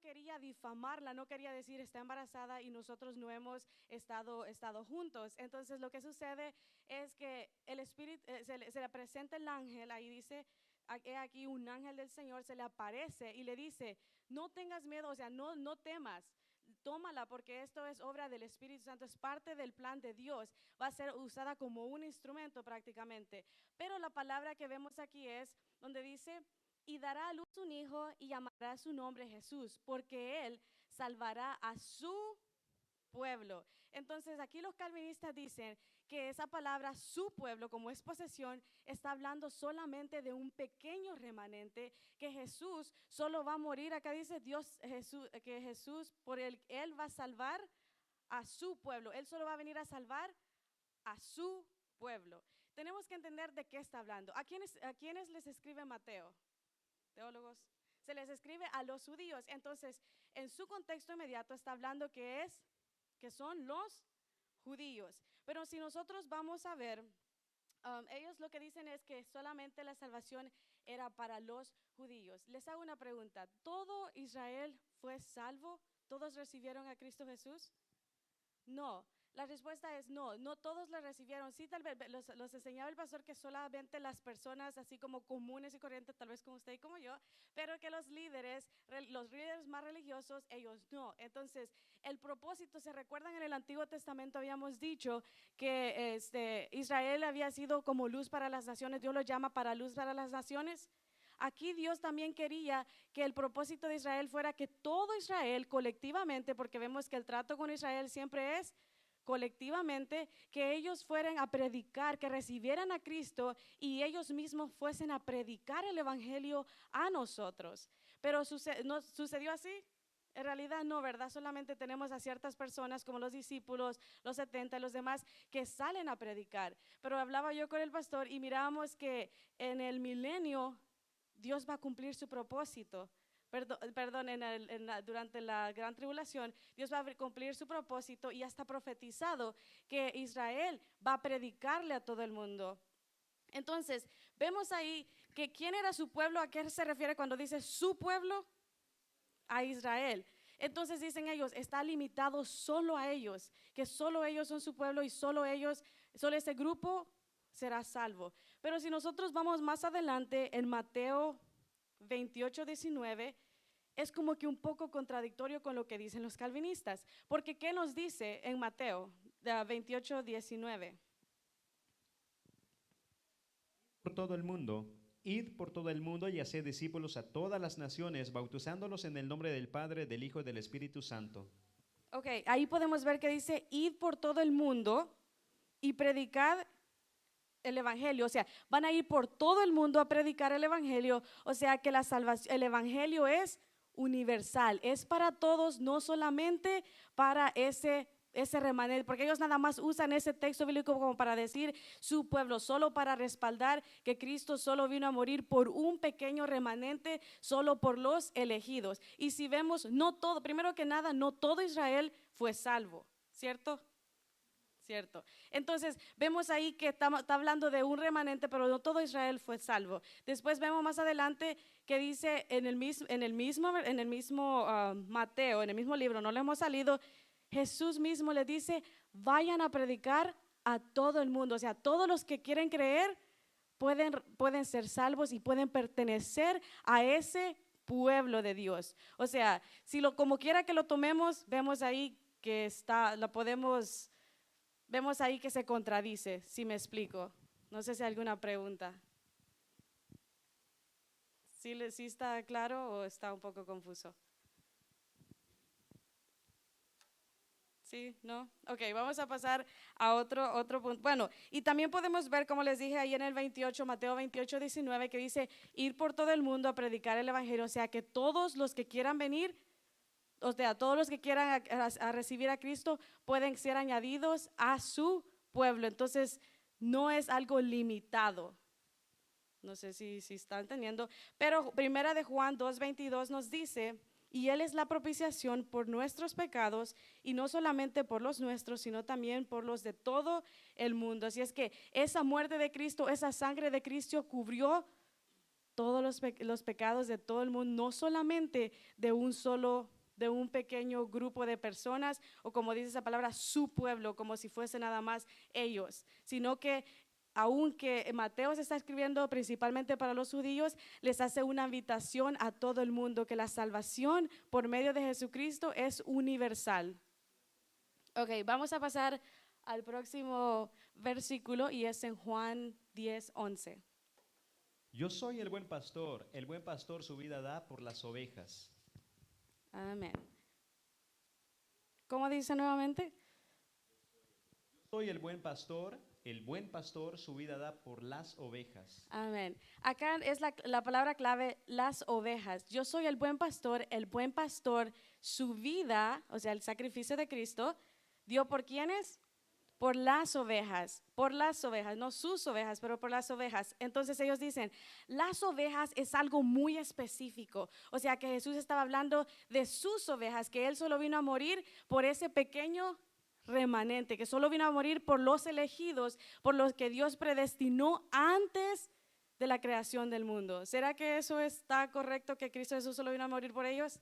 quería difamarla, no quería decir está embarazada y nosotros no hemos estado juntos. Entonces lo que sucede es que el Espíritu, se le presenta el ángel, ahí dice, he aquí un ángel del Señor se le aparece y le dice, no tengas miedo, o sea, no temas, tómala porque esto es obra del Espíritu Santo, es parte del plan de Dios, va a ser usada como un instrumento prácticamente. Pero la palabra que vemos aquí es donde dice, y dará a luz un hijo y llamará su nombre Jesús, porque él salvará a su pueblo. Entonces aquí los calvinistas dicen que esa palabra su pueblo, como es posesión, está hablando solamente de un pequeño remanente, que Jesús solo va a morir. Acá dice Dios, Jesús, que Jesús por él va a salvar a su pueblo, él solo va a venir a salvar a su pueblo. Tenemos que entender de qué está hablando. ¿A quiénes les escribe Mateo? Teólogos. Se les escribe a los judíos. Entonces, en su contexto inmediato está hablando que son los judíos. Pero si nosotros vamos a ver, ellos lo que dicen es que solamente la salvación era para los judíos. Les hago una pregunta. ¿Todo Israel fue salvo? ¿Todos recibieron a Cristo Jesús? No, la respuesta es no, no todos la recibieron. Sí, tal vez los enseñaba el pastor que solamente las personas así como comunes y corrientes, tal vez como usted y como yo, pero que los líderes más religiosos, ellos no. Entonces, el propósito, ¿se recuerdan? En el Antiguo Testamento habíamos dicho que Israel había sido como luz para las naciones, Dios lo llama para luz para las naciones. Aquí Dios también quería que el propósito de Israel fuera que todo Israel colectivamente, porque vemos que el trato con Israel siempre es colectivamente, que ellos fueran a predicar, que recibieran a Cristo y ellos mismos fuesen a predicar el evangelio a nosotros. Pero ¿no sucedió así? En realidad no, ¿verdad? Solamente tenemos a ciertas personas como los discípulos, los 70 y los demás que salen a predicar. Pero hablaba yo con el pastor y mirábamos que en el milenio Dios va a cumplir su propósito. Perdón, durante la gran tribulación, Dios va a cumplir su propósito y ya está profetizado que Israel va a predicarle a todo el mundo. Entonces, vemos ahí que quién era su pueblo, ¿a qué se refiere cuando dice su pueblo? A Israel. Entonces dicen ellos, está limitado solo a ellos, que solo ellos son su pueblo y solo ellos, solo ese grupo será salvo. Pero si nosotros vamos más adelante en Mateo 28:19, es como que un poco contradictorio con lo que dicen los calvinistas, porque ¿qué nos dice en Mateo 28:19? Por todo el mundo, id por todo el mundo y haced discípulos a todas las naciones, bautizándolos en el nombre del Padre, del Hijo y del Espíritu Santo. Ok, ahí podemos ver que dice, id por todo el mundo y predicad el evangelio, o sea, van a ir por todo el mundo a predicar el evangelio, o sea que la salvación, el evangelio es universal, es para todos, no solamente para ese remanente, porque ellos nada más usan ese texto bíblico como para decir su pueblo, solo para respaldar que Cristo solo vino a morir por un pequeño remanente, solo por los elegidos. Y si vemos, no todo, primero que nada, no todo Israel fue salvo, ¿cierto? Cierto. Entonces vemos ahí que está hablando de un remanente, pero no todo Israel fue salvo. Después vemos más adelante que dice en el mismo Mateo, en el mismo libro, no le hemos salido, Jesús mismo le dice, vayan a predicar a todo el mundo, o sea, todos los que quieren creer pueden ser salvos y pueden pertenecer a ese pueblo de Dios. O sea, si como quiera que lo tomemos, vemos ahí que vemos ahí que se contradice, si me explico. No sé si hay alguna pregunta. ¿Sí está claro o está un poco confuso? ¿Sí? ¿No? Ok, vamos a pasar a otro punto. Bueno, y también podemos ver, como les dije ahí en el 28, Mateo 28:19, que dice, ir por todo el mundo a predicar el evangelio, o sea, que todos los que quieran venir, o sea, todos los que quieran a recibir a Cristo pueden ser añadidos a su pueblo. Entonces, no es algo limitado. No sé si están entendiendo, pero primera de Juan 2:22 nos dice, y Él es la propiciación por nuestros pecados, y no solamente por los nuestros, sino también por los de todo el mundo. Así es que esa muerte de Cristo, esa sangre de Cristo cubrió todos los pecados de todo el mundo, no solamente de un pequeño grupo de personas, o como dice esa palabra, su pueblo, como si fuese nada más ellos, sino que aunque Mateo se está escribiendo principalmente para los judíos, les hace una invitación a todo el mundo, que la salvación por medio de Jesucristo es universal. Ok, vamos a pasar al próximo versículo y es en Juan 10:11. Yo soy el buen pastor su vida da por las ovejas. Amén. ¿Cómo dice nuevamente? Soy el buen pastor su vida da por las ovejas. Amén. Acá es la palabra clave, las ovejas. Yo soy el buen pastor, su vida, o sea, el sacrificio de Cristo, dio por quiénes? Por las ovejas, no sus ovejas, pero por las ovejas. Entonces ellos dicen, las ovejas es algo muy específico. O sea que Jesús estaba hablando de sus ovejas, que Él solo vino a morir por ese pequeño remanente, que solo vino a morir por los elegidos, por los que Dios predestinó antes de la creación del mundo. ¿Será que eso está correcto, que Cristo Jesús solo vino a morir por ellos?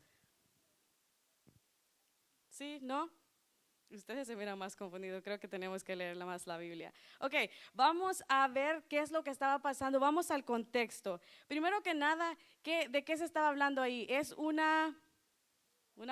¿Sí? ¿No? Ustedes se miran más confundidos, creo que tenemos que leer más la Biblia. Ok, vamos a ver qué es lo que estaba pasando, vamos al contexto. Primero que nada, ¿de qué se estaba hablando ahí? Es una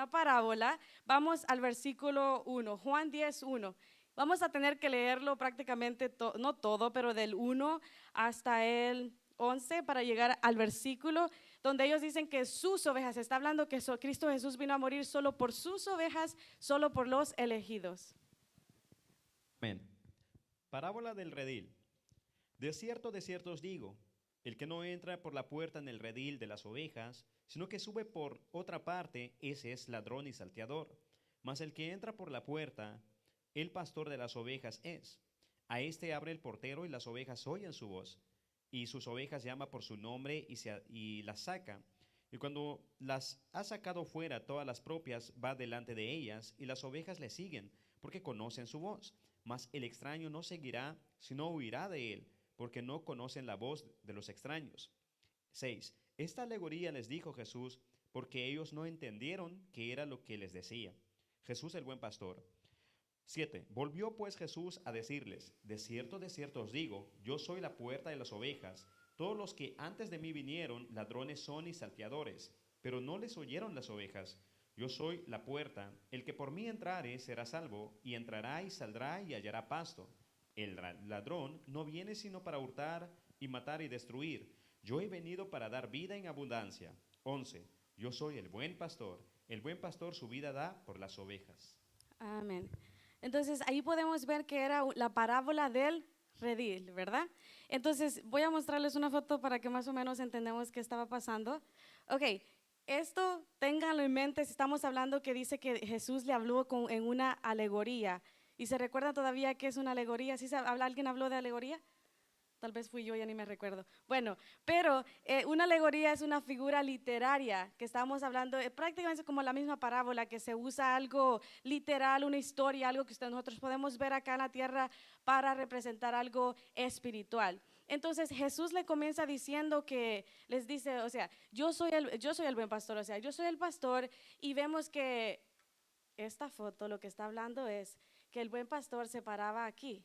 parábola. Vamos al versículo 1, Juan 10:1. Vamos a tener que leerlo prácticamente, no todo, pero del 1 hasta el 11 para llegar al versículo donde ellos dicen que sus ovejas, está hablando que Cristo Jesús vino a morir solo por sus ovejas, solo por los elegidos. Amén. Parábola del redil. De cierto os digo, el que no entra por la puerta en el redil de las ovejas, sino que sube por otra parte, ese es ladrón y salteador. Mas el que entra por la puerta, el pastor de las ovejas es. A este abre el portero y las ovejas oyen su voz. Y sus ovejas llama por su nombre y las saca. Y cuando las ha sacado fuera todas las propias, va delante de ellas, y las ovejas le siguen, porque conocen su voz. Mas el extraño no seguirá, sino huirá de él, porque no conocen la voz de los extraños. 6. Esta alegoría les dijo Jesús, porque ellos no entendieron qué era lo que les decía. Jesús el buen pastor. 7. Volvió pues Jesús a decirles, de cierto os digo, yo soy la puerta de las ovejas. Todos los que antes de mí vinieron, ladrones son y salteadores, pero no les oyeron las ovejas. Yo soy la puerta, el que por mí entrare será salvo, y entrará y saldrá y hallará pasto. El ladrón no viene sino para hurtar y matar y destruir. Yo he venido para dar vida en abundancia. 11. Yo soy el buen pastor su vida da por las ovejas. Amén. Entonces ahí podemos ver que era la parábola del redil, ¿verdad? Entonces voy a mostrarles una foto para que más o menos entendamos qué estaba pasando. Ok, esto ténganlo en mente si estamos hablando que dice que Jesús le habló en una alegoría. ¿Y se recuerda todavía qué es una alegoría? ¿Sí alguien habló de alegoría? Tal vez fui yo, ya ni me recuerdo. Bueno, pero una alegoría es una figura literaria que estamos hablando, prácticamente como la misma parábola, que se usa algo literal, una historia, algo que nosotros podemos ver acá en la tierra para representar algo espiritual. Entonces Jesús le comienza diciendo que, les dice, o sea, yo soy el buen pastor, o sea, yo soy el pastor, y vemos que esta foto lo que está hablando es que el buen pastor se paraba aquí,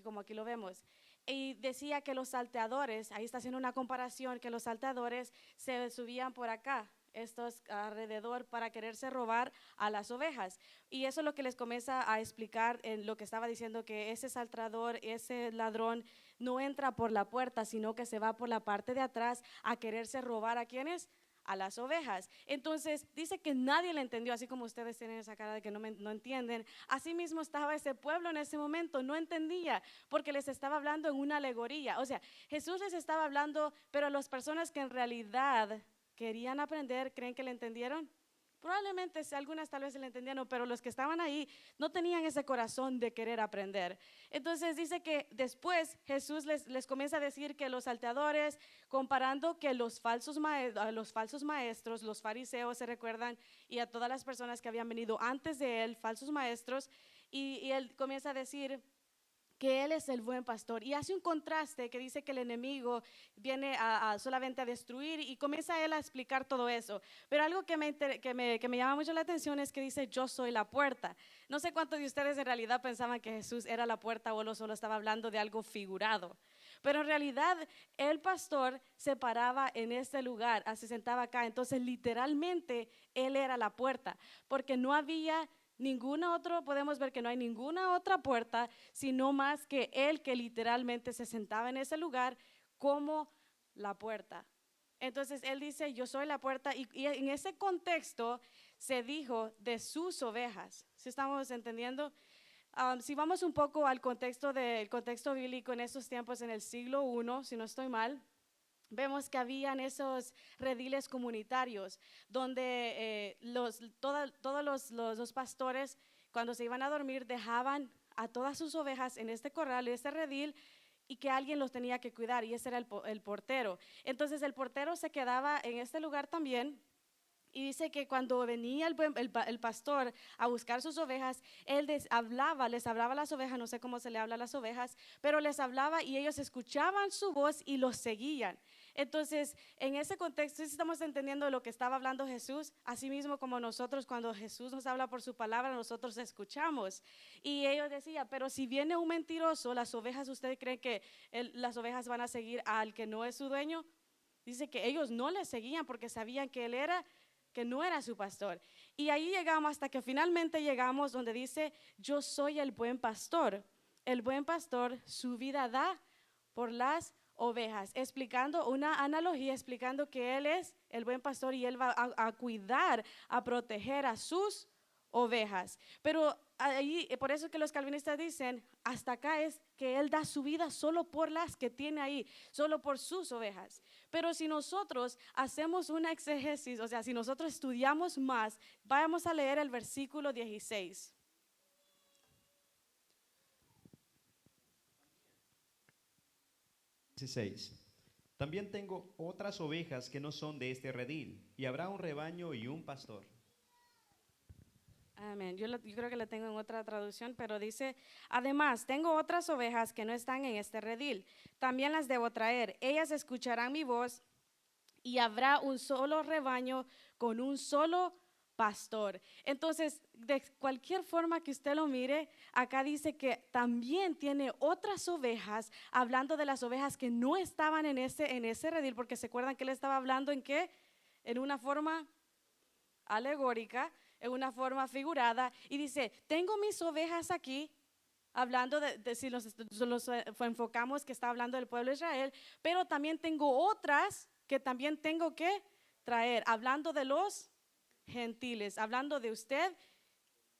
como aquí lo vemos. Y decía que los salteadores, ahí está haciendo una comparación, que los salteadores se subían por acá, estos alrededor, para quererse robar a las ovejas. Y eso es lo que les comienza a explicar en lo que estaba diciendo, que ese salteador, ese ladrón, no entra por la puerta, sino que se va por la parte de atrás a quererse robar a ¿quiénes? A las ovejas. Entonces dice que nadie le entendió, así como ustedes tienen esa cara de que no entienden. Así mismo estaba ese pueblo en ese momento, no entendía, porque les estaba hablando en una alegoría. O sea, Jesús les estaba hablando, pero las personas que en realidad querían aprender, ¿creen que le entendieron? Probablemente algunas tal vez le entendieron, pero los que estaban ahí no tenían ese corazón de querer aprender. Entonces dice que después Jesús les comienza a decir que los salteadores, comparando que los falsos maestros, los fariseos, se recuerdan, y a todas las personas que habían venido antes de él, falsos maestros, y él comienza a decir que Él es el buen pastor. Y hace un contraste que dice que el enemigo viene a solamente a destruir y comienza Él a explicar todo eso. Pero algo que me llama mucho la atención es que dice, yo soy la puerta. No sé cuántos de ustedes en realidad pensaban que Jesús era la puerta o solo estaba hablando de algo figurado. Pero en realidad el pastor se paraba en este lugar, se sentaba acá. Entonces literalmente Él era la puerta, porque no había ninguna otra, podemos ver que no hay ninguna otra puerta, sino más que Él que literalmente se sentaba en ese lugar como la puerta. Entonces Él dice, yo soy la puerta, y en ese contexto se dijo de sus ovejas. ¿Sí estamos entendiendo? Si vamos un poco al contexto bíblico en esos tiempos, en el siglo I, si no estoy mal, vemos que habían esos rediles comunitarios donde todos los pastores, cuando se iban a dormir, dejaban a todas sus ovejas en este corral, en este redil, y que alguien los tenía que cuidar, y ese era el portero. Entonces el portero se quedaba en este lugar también. Y dice que cuando venía el pastor a buscar sus ovejas, él les hablaba a las ovejas, no sé cómo se le habla a las ovejas, pero les hablaba y ellos escuchaban su voz y los seguían. Entonces, en ese contexto, estamos entendiendo lo que estaba hablando Jesús, así mismo como nosotros, cuando Jesús nos habla por su palabra, nosotros escuchamos. Y ellos decían, pero si viene un mentiroso, las ovejas, ¿usted cree que las ovejas van a seguir al que no es su dueño? Dice que ellos no le seguían porque sabían que que no era su pastor. Y ahí llegamos hasta que finalmente llegamos donde dice, yo soy el buen pastor. El buen pastor su vida da por las ovejas, explicando una analogía, explicando que Él es el buen pastor y Él va a cuidar, a proteger a sus ovejas. Pero ahí, por eso que los calvinistas dicen, hasta acá es que Él da su vida solo por las que tiene ahí, solo por sus ovejas. Pero si nosotros hacemos una exégesis, o sea, si nosotros estudiamos más, vamos a leer el versículo 16. También tengo otras ovejas que no son de este redil, y habrá un rebaño y un pastor. Amén. Yo creo que la tengo en otra traducción, pero dice, además, tengo otras ovejas que no están en este redil. También las debo traer. Ellas escucharán mi voz y habrá un solo rebaño con un solo pastor. Entonces, de cualquier forma que usted lo mire, acá dice que también tiene otras ovejas, hablando de las ovejas que no estaban en ese redil, porque se acuerdan que él estaba hablando en qué, en una forma alegórica, en una forma figurada, y dice, tengo mis ovejas aquí, hablando si nos enfocamos que está hablando del pueblo de Israel, pero también tengo otras que también tengo que traer, hablando de los gentiles, hablando de usted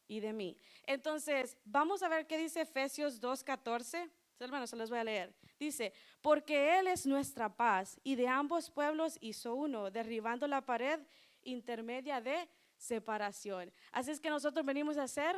y de mí. Entonces, vamos a ver qué dice Efesios 2:14. Hermanos, se los voy a leer. Dice, porque Él es nuestra paz y de ambos pueblos hizo uno, derribando la pared intermedia de separación. Así es que nosotros venimos a ser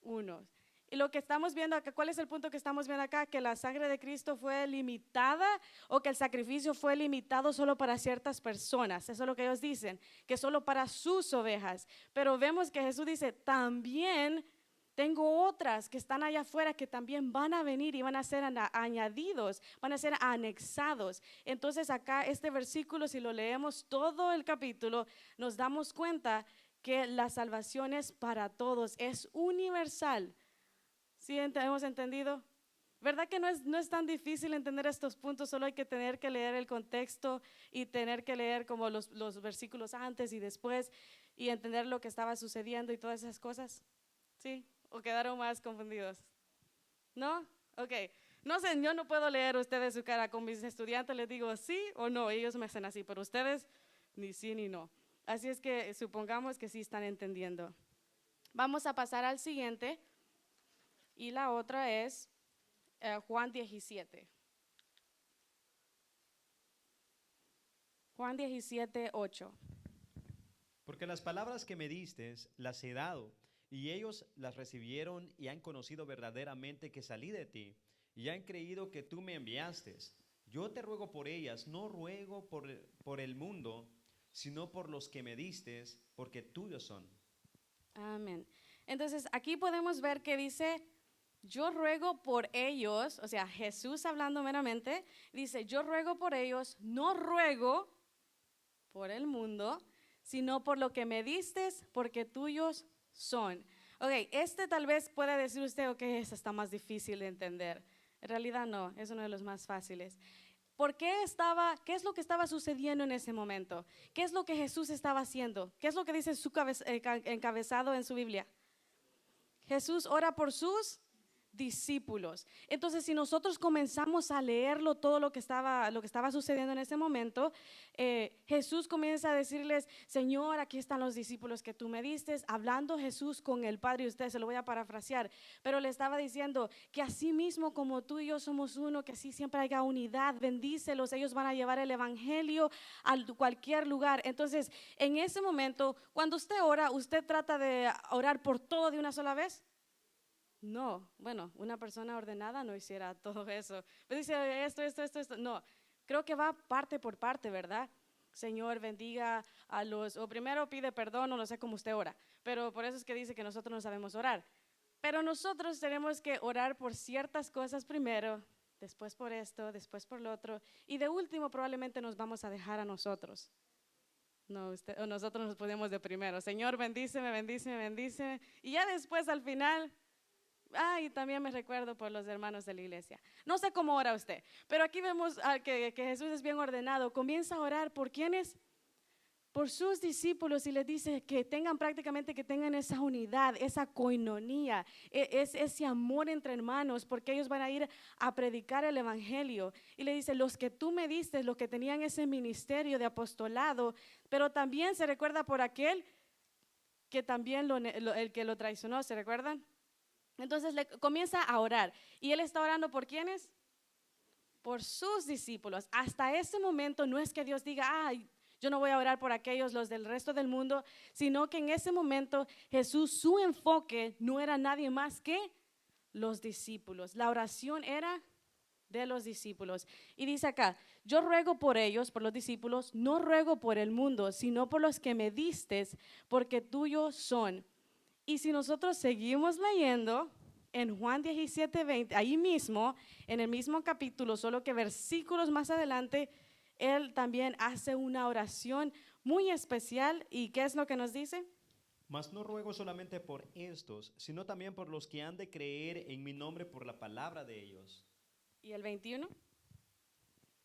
unos. Y lo que estamos viendo acá, ¿cuál es el punto que estamos viendo acá? Que la sangre de Cristo fue limitada o que el sacrificio fue limitado solo para ciertas personas. Eso es lo que ellos dicen, que solo para sus ovejas. Pero vemos que Jesús dice, también tengo otras que están allá afuera que también van a venir y van a ser añadidos, van a ser anexados. Entonces acá este versículo, si lo leemos todo el capítulo, nos damos cuenta que la salvación es para todos, es universal. ¿Sí hemos entendido? ¿Verdad que no es tan difícil entender estos puntos? Solo hay que tener que leer el contexto y tener que leer como los versículos antes y después y entender lo que estaba sucediendo y todas esas cosas. ¿Sí? ¿O quedaron más confundidos? ¿No? Ok. No sé, yo no puedo leer ustedes su cara. Con mis estudiantes les digo sí o no, ellos me hacen así, pero ustedes ni sí ni no. Así es que supongamos que sí están entendiendo. Vamos a pasar al siguiente. Y la otra es Juan 17. Juan 17, 8. Porque las palabras que me diste las he dado, y ellos las recibieron y han conocido verdaderamente que salí de ti, y han creído que tú me enviaste. Yo te ruego por ellas, no ruego por el mundo, sino por los que me diste, porque tuyos son. Amén. Entonces aquí podemos ver que dice yo ruego por ellos, o sea, Jesús hablando meramente, dice, yo ruego por ellos, no ruego por el mundo, sino por lo que me distes, porque tuyos son. Ok, este tal vez pueda decir usted, ok, ese está más difícil de entender. En realidad no, es uno de los más fáciles. ¿Qué es lo que estaba sucediendo en ese momento? ¿Qué es lo que Jesús estaba haciendo? ¿Qué es lo que dice su encabezado en su Biblia? Jesús ora por sus discípulos. Entonces, si nosotros comenzamos a leerlo, todo lo que estaba sucediendo en ese momento, Jesús comienza a decirles, Señor, aquí están los discípulos que tú me diste, hablando Jesús con el Padre, y usted se lo voy a parafrasear, pero le estaba diciendo que así mismo como tú y yo somos uno, que así siempre haya unidad, bendícelos, ellos van a llevar el evangelio a cualquier lugar. Entonces, en ese momento, cuando usted ora, ¿usted trata de orar por todo de una sola vez? No, bueno, una persona ordenada no hiciera todo eso. Pero dice esto. No, creo que va parte por parte, ¿verdad? Señor, bendiga a los, o primero pide perdón, o no sé cómo usted ora, pero por eso es que dice que nosotros no sabemos orar. Pero nosotros tenemos que orar por ciertas cosas primero, después por esto, después por lo otro, y de último probablemente nos vamos a dejar a nosotros. No, o nosotros nos ponemos de primero. Señor, bendíceme, y ya después al final. Y también me recuerdo por los hermanos de la iglesia. No sé cómo ora usted, pero aquí vemos que Jesús es bien ordenado. Comienza a orar por quienes, por sus discípulos, y les dice que tengan prácticamente, que tengan esa unidad, esa coinonía, ese amor entre hermanos, porque ellos van a ir a predicar el evangelio. Y le dice, los que tú me diste, los que tenían ese ministerio de apostolado, pero también se recuerda por aquel que también el que lo traicionó, ¿se recuerdan? Entonces le comienza a orar. ¿Y él está orando por quiénes? Por sus discípulos. Hasta ese momento no es que Dios diga, yo no voy a orar por aquellos, los del resto del mundo, sino que en ese momento Jesús, su enfoque no era nadie más que los discípulos. La oración era de los discípulos. Y dice acá, yo ruego por ellos, por los discípulos, no ruego por el mundo, sino por los que me distes, porque tuyos son. Y si nosotros seguimos leyendo en Juan 17:20, ahí mismo, en el mismo capítulo, solo que versículos más adelante, él también hace una oración muy especial. ¿Y qué es lo que nos dice? Mas no ruego solamente por estos, sino también por los que han de creer en mi nombre por la palabra de ellos. ¿Y el 21?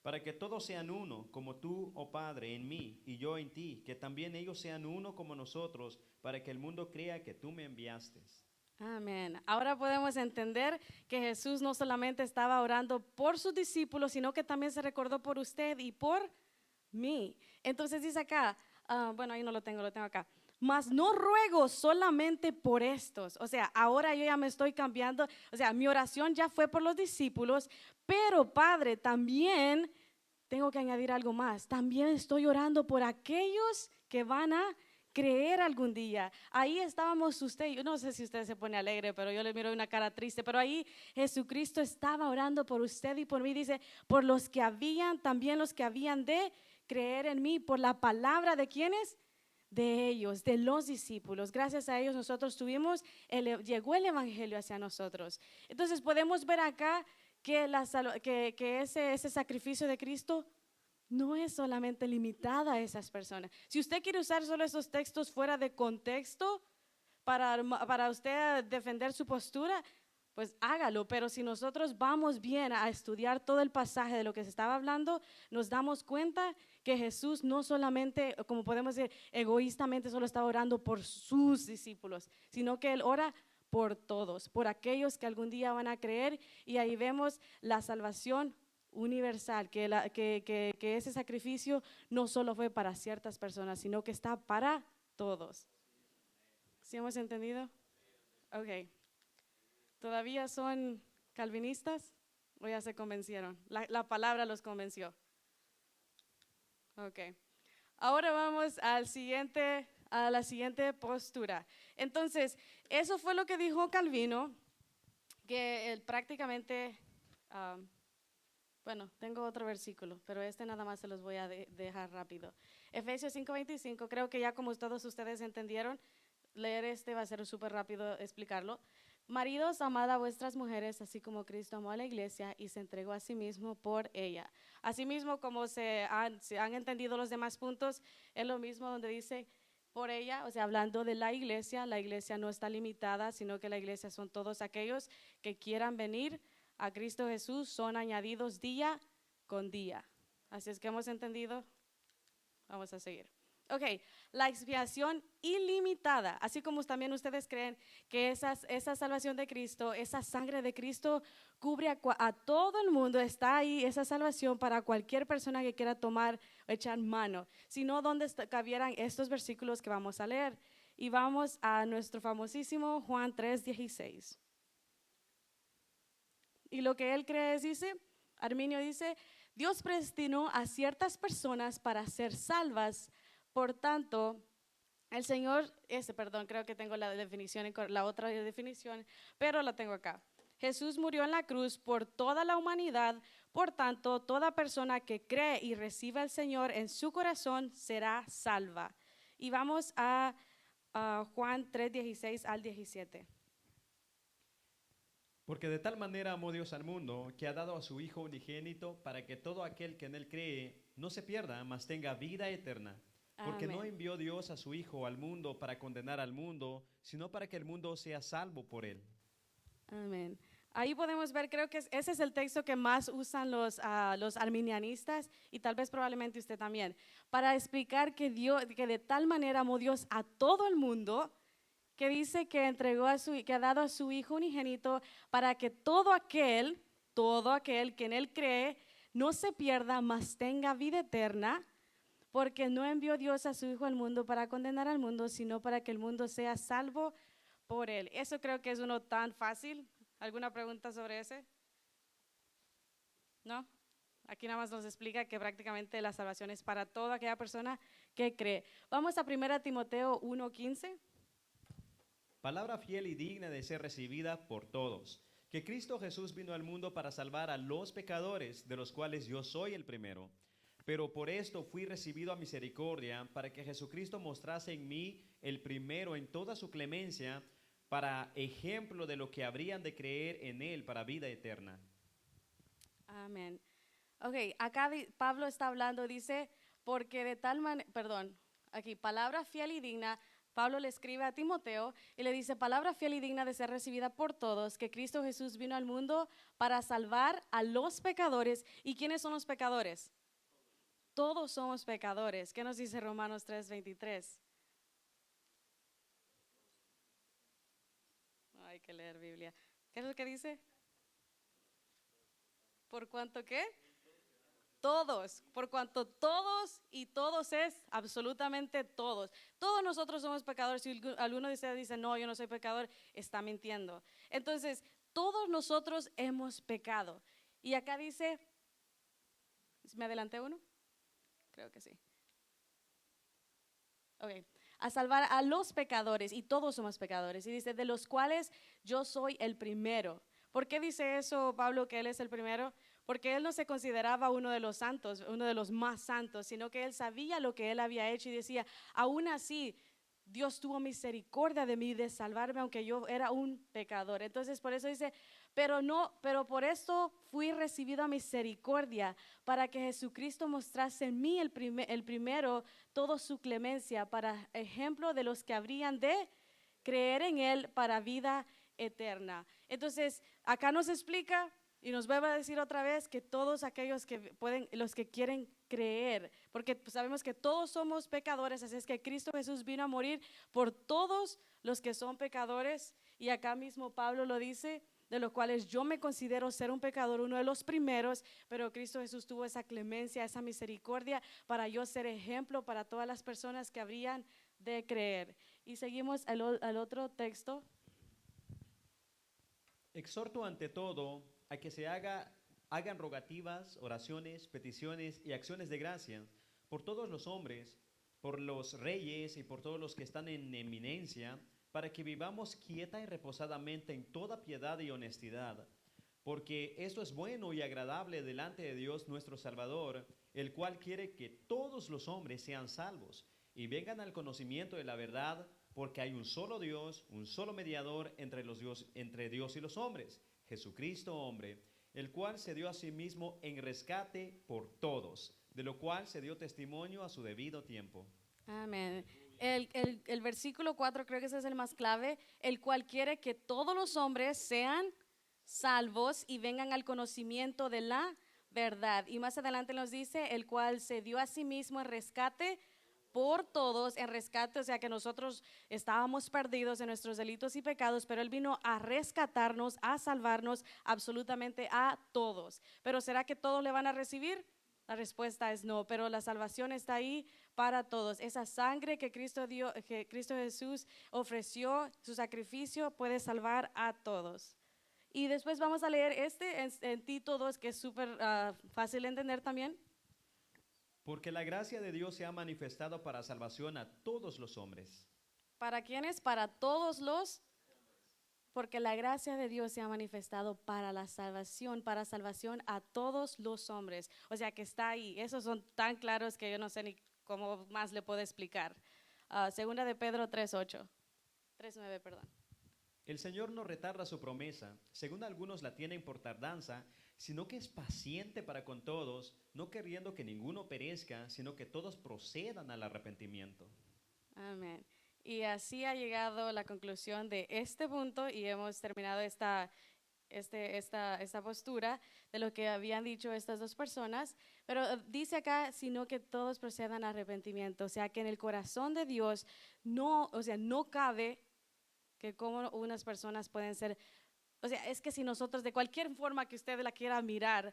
Para que todos sean uno, como tú, oh Padre, en mí y yo en ti, que también ellos sean uno como nosotros, para que el mundo crea que tú me enviaste. Amén. Ahora podemos entender que Jesús no solamente estaba orando por sus discípulos, sino que también se recordó por usted y por mí. Entonces dice acá, bueno, ahí no lo tengo acá. Mas no ruego solamente por estos. O sea, ahora yo ya me estoy cambiando. O sea, mi oración ya fue por los discípulos, pero Padre, también tengo que añadir algo más. También estoy orando por aquellos que van a creer algún día. Ahí estábamos usted, yo no sé si usted se pone alegre, pero yo le miro una cara triste, pero ahí Jesucristo estaba orando por usted y por mí, dice, por los que habían, también los que habían de creer en mí, por la palabra de quienes, de ellos, de los discípulos. Gracias a ellos nosotros llegó el evangelio hacia nosotros. Entonces podemos ver acá que ese sacrificio de Cristo no es solamente limitada a esas personas. Si usted quiere usar solo esos textos fuera de contexto para usted defender su postura, pues hágalo. Pero si nosotros vamos bien a estudiar todo el pasaje de lo que se estaba hablando, nos damos cuenta que Jesús no solamente, como podemos decir, egoístamente solo estaba orando por sus discípulos, sino que Él ora por todos, por aquellos que algún día van a creer. Y ahí vemos la salvación universal, que ese sacrificio no solo fue para ciertas personas, sino que está para todos. ¿Sí hemos entendido? Ok. ¿Todavía son calvinistas o ya se convencieron? La palabra los convenció. Ok. Ahora vamos a la siguiente postura. Entonces, eso fue lo que dijo Calvino, que él prácticamente... bueno, tengo otro versículo, pero este nada más se los voy a dejar rápido. Efesios 5:25, creo que ya como todos ustedes entendieron, leer este va a ser súper rápido explicarlo. Maridos, amad a vuestras mujeres, así como Cristo amó a la iglesia y se entregó a sí mismo por ella. Asimismo, como se han entendido los demás puntos, es lo mismo donde dice por ella, o sea, hablando de la iglesia no está limitada, sino que la iglesia son todos aquellos que quieran venir a Cristo Jesús, son añadidos día con día. Así es que hemos entendido. Vamos a seguir. Ok, la expiación ilimitada, así como también ustedes creen que esa salvación de Cristo, esa sangre de Cristo cubre a todo el mundo, está ahí esa salvación para cualquier persona que quiera tomar o echar mano, sino donde cabieran estos versículos que vamos a leer. Y vamos a nuestro famosísimo Juan 3:16. Y lo que él cree dice, Arminio dice, Dios predestinó a ciertas personas para ser salvas. Por tanto, el Señor, creo que tengo la definición, la otra definición, pero la tengo acá. Jesús murió en la cruz por toda la humanidad, por tanto, toda persona que cree y recibe al Señor en su corazón será salva. Y vamos a Juan 3:16 al 17. Porque de tal manera amó Dios al mundo, que ha dado a su Hijo unigénito, para que todo aquel que en él cree no se pierda, mas tenga vida eterna. Porque Amén. no envió Dios a su Hijo al mundo para condenar al mundo, sino para que el mundo sea salvo por él. Amén. Ahí podemos ver, creo que ese es el texto que más usan los arminianistas y tal vez probablemente usted también, para explicar que de tal manera amó Dios a todo el mundo, que dice que que ha dado a su Hijo unigénito para que todo aquel que en él cree no se pierda, mas tenga vida eterna, porque no envió Dios a su Hijo al mundo para condenar al mundo, sino para que el mundo sea salvo por él. Eso creo que es uno tan fácil. ¿Alguna pregunta sobre ese? ¿No? Aquí nada más nos explica que prácticamente la salvación es para toda aquella persona que cree. Vamos a 1 Timoteo 1:15. Palabra fiel y digna de ser recibida por todos, que Cristo Jesús vino al mundo para salvar a los pecadores, de los cuales yo soy el primero. Pero por esto fui recibido a misericordia, para que Jesucristo mostrase en mí el primero en toda su clemencia, para ejemplo de lo que habrían de creer en él para vida eterna. Amén. Ok, acá Pablo está hablando, dice, porque de tal manera, aquí, palabra fiel y digna. Pablo le escribe a Timoteo y le dice, palabra fiel y digna de ser recibida por todos, que Cristo Jesús vino al mundo para salvar a los pecadores. ¿Y quiénes son los pecadores? Todos somos pecadores. ¿Qué nos dice Romanos 3:23? Hay que leer Biblia. ¿Qué es lo que dice? ¿Por cuanto qué? Todos, por cuanto todos y todos es absolutamente todos. Todos nosotros somos pecadores. Si alguno de ustedes dice, no, yo no soy pecador, está mintiendo. Entonces, todos nosotros hemos pecado. Y acá dice, ¿me adelanté uno? Creo que sí. Ok. A salvar a los pecadores, y todos somos pecadores. Y dice, de los cuales yo soy el primero. ¿Por qué dice eso Pablo, que él es el primero? Porque él no se consideraba uno de los santos, uno de los más santos, sino que él sabía lo que él había hecho y decía, aún así, Dios tuvo misericordia de mí, de salvarme, aunque yo era un pecador. Entonces, por eso dice, pero por esto fui recibido a misericordia, para que Jesucristo mostrase en mí el primero toda su clemencia, para ejemplo de los que habrían de creer en él para vida eterna. Entonces, acá nos explica y nos vuelve a decir otra vez que todos aquellos que pueden, los que quieren creer, porque sabemos que todos somos pecadores, así es que Cristo Jesús vino a morir por todos los que son pecadores, y acá mismo Pablo lo dice, de los cuales yo me considero ser un pecador, uno de los primeros, pero Cristo Jesús tuvo esa clemencia, esa misericordia para yo ser ejemplo para todas las personas que habrían de creer. Y seguimos al otro texto. Exhorto ante todo a que se hagan rogativas, oraciones, peticiones y acciones de gracia por todos los hombres, por los reyes y por todos los que están en eminencia, para que vivamos quieta y reposadamente en toda piedad y honestidad, porque esto es bueno y agradable delante de Dios nuestro Salvador, el cual quiere que todos los hombres sean salvos y vengan al conocimiento de la verdad, porque hay un solo Dios, un solo mediador entre Dios y los hombres, Jesucristo hombre, el cual se dio a sí mismo en rescate por todos, de lo cual se dio testimonio a su debido tiempo. Amén. El versículo 4 creo que ese es el más clave, el cual quiere que todos los hombres sean salvos y vengan al conocimiento de la verdad. Y más adelante nos dice, el cual se dio a sí mismo en rescate por todos, en rescate, o sea que nosotros estábamos perdidos en nuestros delitos y pecados, pero Él vino a rescatarnos, a salvarnos absolutamente a todos. Pero ¿será que todos le van a recibir? La respuesta es no, pero la salvación está ahí para todos. Esa sangre que Cristo Jesús ofreció, su sacrificio puede salvar a todos. Y después vamos a leer en Tito 2, que es súper fácil de entender también. Porque la gracia de Dios se ha manifestado para salvación a todos los hombres. ¿Para quiénes? Para todos los. Porque la gracia de Dios se ha manifestado para la salvación, para salvación a todos los hombres. O sea que está ahí. Esos son tan claros que yo no sé ni cómo más le puedo explicar. Segunda de Pedro 3:9, perdón. El Señor no retarda su promesa, según algunos la tienen por tardanza, sino que es paciente para con todos, no queriendo que ninguno perezca, sino que todos procedan al arrepentimiento. Amén. Y así ha llegado la conclusión de este punto y hemos terminado esta postura de lo que habían dicho estas dos personas, pero dice acá, sino que todos procedan al arrepentimiento, o sea que en el corazón de Dios no cabe que como unas personas pueden ser, o sea, es que si nosotros de cualquier forma que usted la quiera mirar,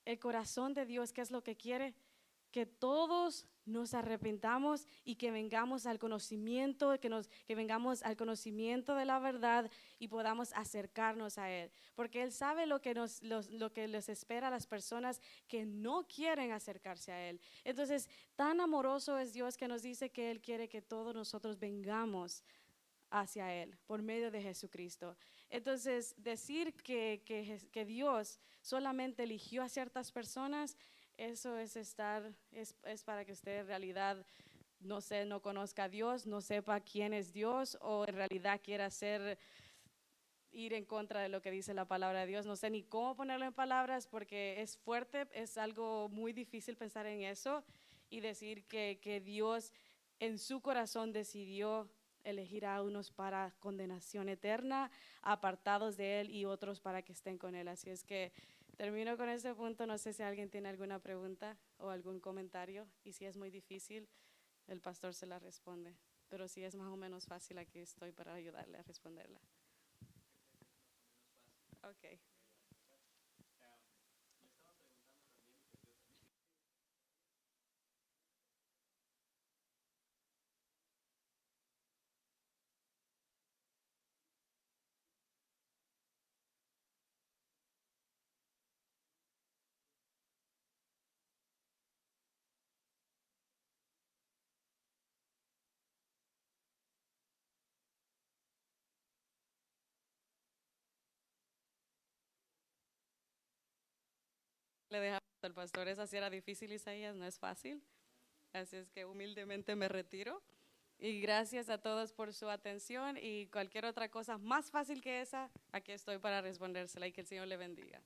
el corazón de Dios, ¿qué es lo que quiere? Que todos nos arrepentamos y que vengamos al conocimiento, que vengamos al conocimiento de la verdad y podamos acercarnos a Él. Porque Él sabe lo que les espera a las personas que no quieren acercarse a Él. Entonces, tan amoroso es Dios que nos dice que Él quiere que todos nosotros vengamos hacia Él por medio de Jesucristo. Entonces, decir que Dios solamente eligió a ciertas personas, eso es para que usted en realidad no conozca a Dios, no sepa quién es Dios o en realidad quiera ir en contra de lo que dice la palabra de Dios. No sé ni cómo ponerlo en palabras porque es fuerte, es algo muy difícil pensar en eso y decir que Dios en su corazón decidió elegir a unos para condenación eterna, apartados de Él, y otros para que estén con Él. Así es que termino con este punto. No sé si alguien tiene alguna pregunta o algún comentario, y si es muy difícil, el pastor se la responde. Pero si es más o menos fácil, aquí estoy para ayudarle a responderla. Ok. Le dejamos al pastor, esa sí era difícil, Isaías, no es fácil. Así es que humildemente me retiro. Y gracias a todos por su atención y cualquier otra cosa más fácil que esa, aquí estoy para respondérsela y que el Señor le bendiga.